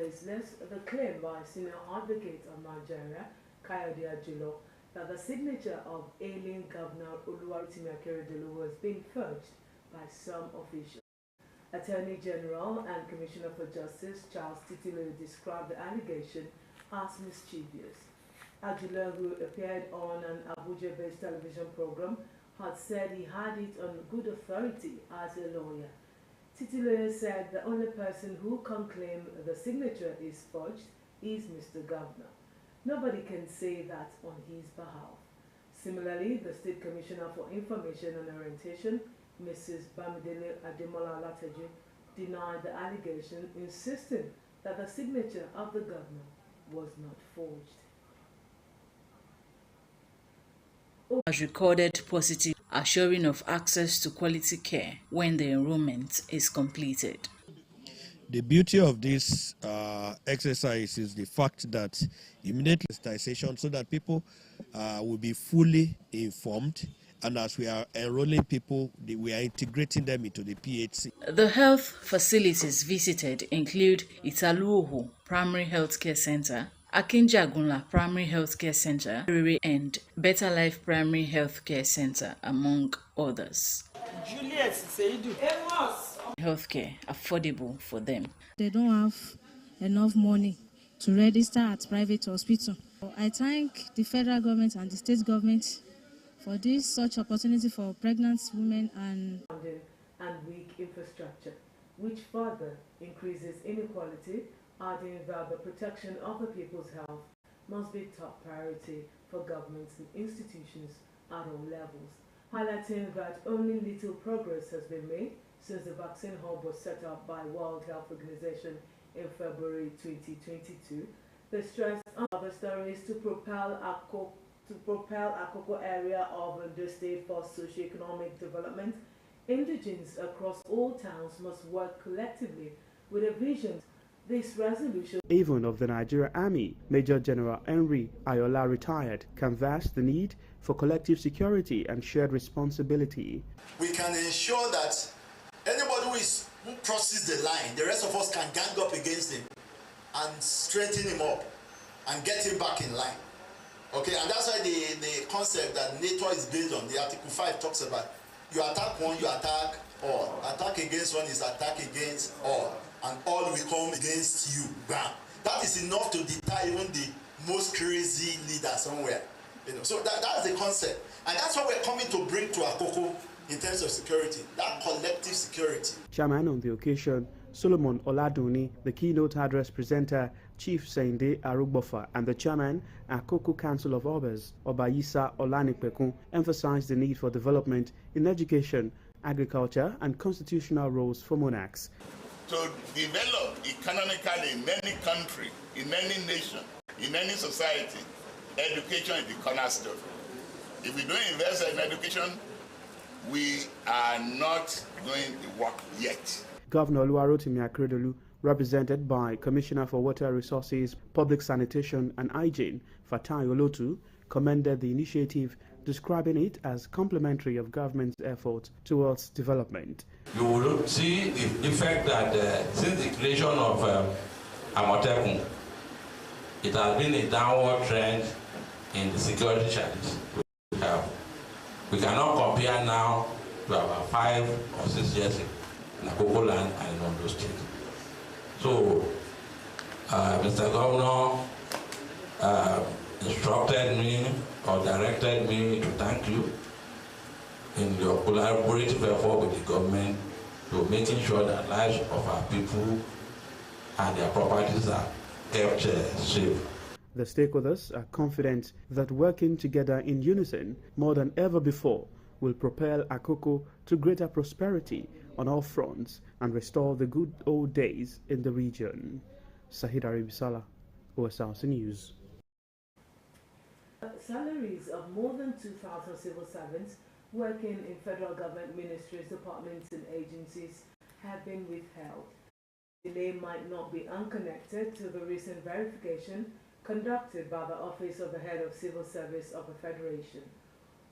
baseless the claim by senior advocate of Nigeria, Kayode Ajulo, that the signature of ailing Governor Oluwarotimi Akeredolu was being forged by some officials. Attorney General and Commissioner for Justice Charles Titilo described the allegation as mischievous. Ajulo, who appeared on an Abuja-based television program, had said he had it on good authority as a lawyer. Titilo said the only person who can claim the signature is forged is Mr. Governor. Nobody can say that on his behalf. Similarly, the State Commissioner for Information and Orientation, Mrs. Bamidele Ademola Lateju, denied the allegation, insisting that the signature of the governor was not forged. Has recorded positive assuring of access to quality care when the enrollment is completed. The beauty of this exercise is the fact that immediate sensitization so that people will be fully informed, and as we are enrolling people, we are integrating them into the PHC. The health facilities visited include Italuoho Primary Healthcare Center, Akinjagunla Primary Healthcare Center, and Better Life Primary Healthcare Center, among others. Healthcare affordable for them. They don't have enough money to register at private hospital. I thank the federal government and the state government for this such opportunity for pregnant women and weak infrastructure, which further increases inequality, adding that the protection of the people's health must be top priority for governments and institutions at all levels, highlighting that only little progress has been made since the vaccine hub was set up by World Health Organization in February 2022. The stress on other stories to propel Akoko area of the state for socio-economic development. Indigenes across all towns must work collectively with a vision. This resolution, even of the Nigeria Army, Major General Henry Ayola retired, canvassed the need for collective security and shared responsibility. We can ensure that anybody who crosses the line, the rest of us can gang up against him and straighten him up and get him back in line. Okay, and that's why the concept that NATO is based on, the Article 5 talks about, you attack one, you attack all. Attack against one is attack against all. And all will come against you. Bam. That is enough to deter even the most crazy leader somewhere. So that's the concept. And that's what we're coming to bring to Akoko in terms of security, that collective security. Chairman on the occasion, Solomon Oladuni, the keynote address presenter, Chief Sende Arugbofa, and the chairman, Akoko Council of Obas, Obayisa Olanipekun, emphasized the need for development in education, agriculture, and constitutional roles for monarchs. To develop economically in any country, in any nation, in any society, education is the cornerstone. If we don't invest in education, we are not doing the work yet. Governor Oluwarotimi Akeredolu, represented by Commissioner for Water Resources, Public Sanitation and Hygiene, Fatai Olotu, commended the initiative, describing it as complementary of government's efforts towards development. You will see the effect that since the creation of Amotekun, it has been a downward trend in the security challenges we have. We cannot compare now to about 5 or 6 years in Akoko land and in Ondo State. So, Mr. Governor instructed me or directed me to thank you in your collaborative effort with the government to making sure that lives of our people and their properties are kept safe. The stakeholders are confident that working together in unison more than ever before will propel Akoko to greater prosperity on all fronts and restore the good old days in the region. Sahid Aribisala, Osrc News. Salaries of more than 2,000 civil servants working in federal government ministries, departments and agencies have been withheld. The delay might not be unconnected to the recent verification conducted by the Office of the Head of Civil Service of the Federation.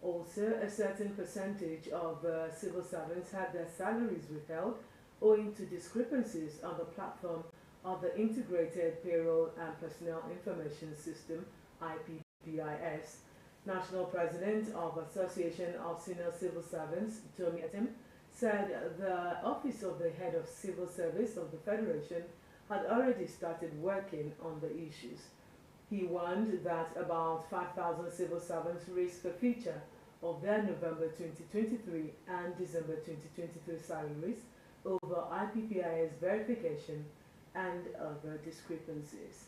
Also, a certain percentage of civil servants had their salaries withheld owing to discrepancies on the platform of the Integrated Payroll and Personnel Information System (IPPIS). National President of Association of Senior Civil Servants, Tomi Etim, said the Office of the Head of Civil Service of the Federation had already started working on the issues. He warned that about 5,000 civil servants risk a feature of their November 2023 and December 2023 salaries over IPPIS verification and other discrepancies.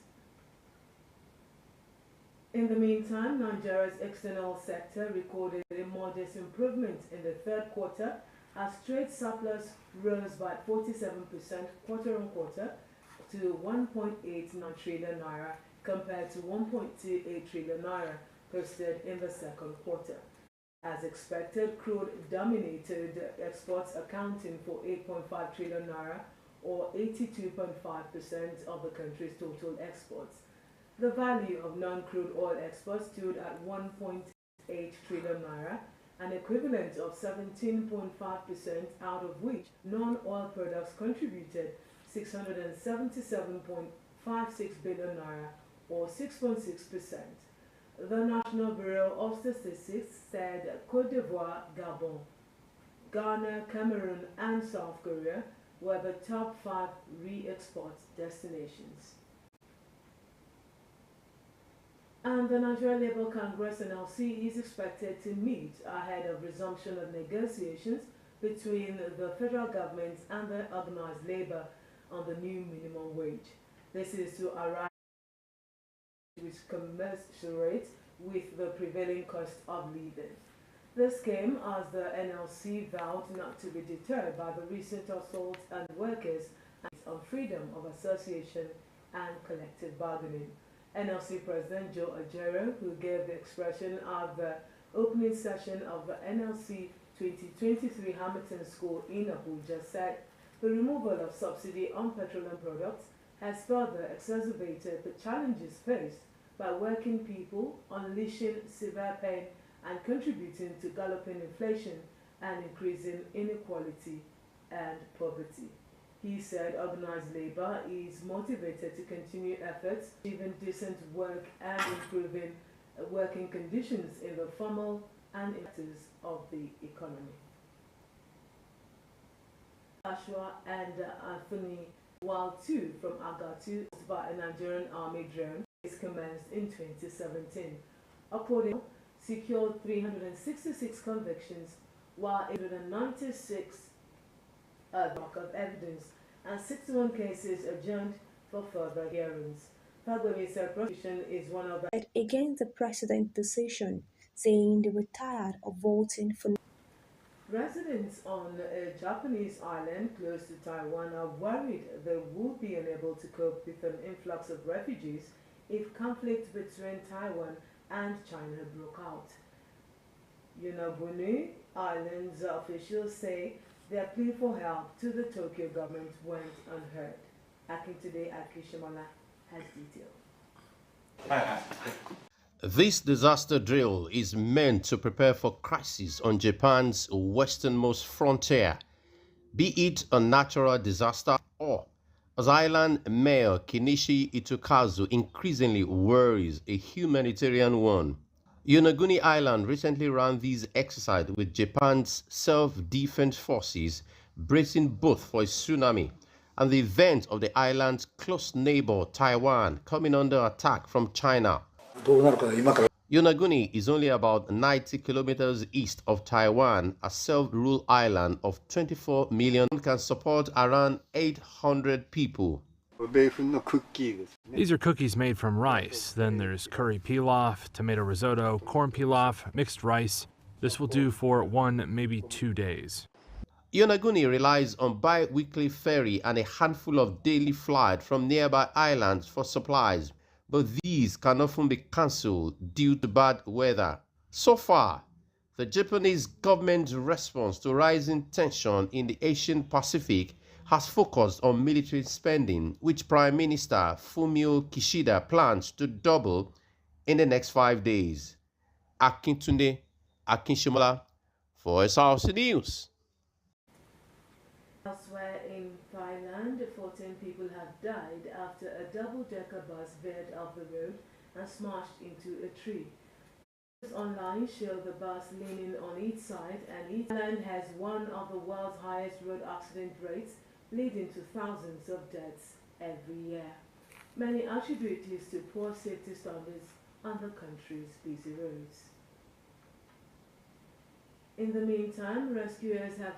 In the meantime, Nigeria's external sector recorded a modest improvement in the third quarter as trade surplus rose by 47% quarter-on-quarter to 1.89 trillion naira compared to 1.28 trillion naira posted in the second quarter. As expected, crude dominated exports, accounting for 8.5 trillion naira or 82.5% of the country's total exports. The value of non-crude oil exports stood at 1.8 trillion naira, an equivalent of 17.5%, out of which non-oil products contributed 677.56 billion naira or 6.6%. The National Bureau of Statistics said Côte d'Ivoire, Gabon, Ghana, Cameroon and South Korea were the top 5 re-export destinations. And the Nigeria Labour Congress (NLC) is expected to meet ahead of resumption of negotiations between the federal government and the organized labor on the new minimum wage. This is to arrive which commensurate with the prevailing cost of living. This came as the NLC vowed not to be deterred by the recent assaults on workers on freedom of association and collective bargaining. NLC President Joe Ajero, who gave the expression at the opening session of the NLC 2023 Hamilton School in Abuja, said the removal of subsidy on petroleum products has further exacerbated the challenges faced by working people, unleashing severe pain and contributing to galloping inflation and increasing inequality and poverty. He said organized labor is motivated to continue efforts, achieving decent work and improving working conditions in the formal and sectors of the economy. Ashwa and Anthony Wal-2 from Agatu by a Nigerian army drone is commenced in 2017. According, secured 366 convictions, while 896 block of evidence and 61 cases adjourned for further hearings. Fagwemi said prosecution is one of the against the president's decision, saying they were tired of voting for. Residents on a Japanese island close to Taiwan are worried they would be unable to cope with an influx of refugees if conflict between Taiwan and China broke out. Yonaguni Island's officials say their plea for help to the Tokyo government went unheard. Akintoday Akishimala has details. This disaster drill is meant to prepare for crisis on Japan's westernmost frontier, be it a natural disaster or, as island mayor Kinishi Itokazu increasingly worries, a humanitarian one. Yonaguni Island recently ran these exercises with Japan's self-defense forces bracing both for a tsunami and the event of the island's close neighbor Taiwan coming under attack from China. Yonaguni is only about 90 kilometers east of Taiwan, a self-ruled island of 24 million can support around 800 people. These are cookies made from rice. Then there's curry pilaf, tomato risotto, corn pilaf, mixed rice. This will do for 1, maybe 2 days. Yonaguni relies on bi-weekly ferry and a handful of daily flights from nearby islands for supplies, but these can often be cancelled due to bad weather. So far, the Japanese government's response to rising tension in the Asian Pacific has focused on military spending, which Prime Minister Fumio Kishida plans to double in the next 5 days. Akintunde Akinshimola for Osrc News. Elsewhere in Thailand, 14 people have died after a double-decker bus veered off the road and smashed into a tree. Videos online show the bus leaning on each side, and Thailand has one of the world's highest road accident rates, leading to thousands of deaths every year. Many attribute this to poor safety standards on the country's busy roads. In the meantime, rescuers have